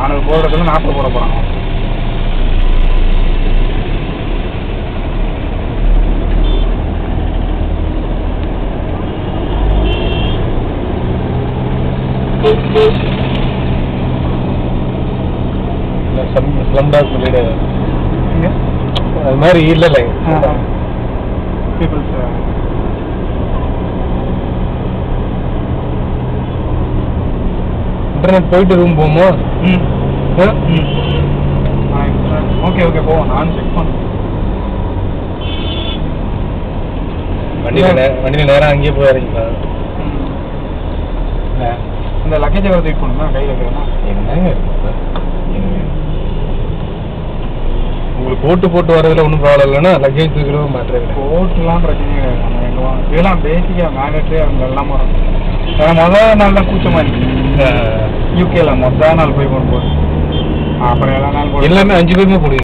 அவனுக்கு போடுறதுல 40 போட போகிறான். ஸ்லம்டாக் மில்லியனேர் அது மாதிரி இல்லைல்ல பீப்புள்ஸ் இன்டர்நெட் போயிட்டு ரூம் போமோ. ஓகே ஓகே போவோம். நான் செக் பண்ணேன். வண்டியில் நேரம் அங்கேயே போய் இறங்கிக்கலாம். இந்த லக்கேஜை வர தூக்கி போகணுமா கையில் வைக்கிறேன்னா என்னங்க உங்களுக்கு போட்டு வரதுல ஒன்றும் ப்ராப்ளம் இல்லைன்னா லக்கேஜ் தூக்கிடும் மாட்டுறது. போட்டுலாம் பிரச்சனையே கிடையாது. நம்ம எங்கே இதெல்லாம் பேசிக்காக மேண்டட்ரி அவங்க எல்லாம் வரும். முதல் நாள் தான் கூச்சமாக இருந்துச்சு யூகேல. முதல் நாள் போய் கொண்டு போகுது. அப்புறம் எல்லா நாள் எல்லாமே 5 பேருமே போடுவீங்க.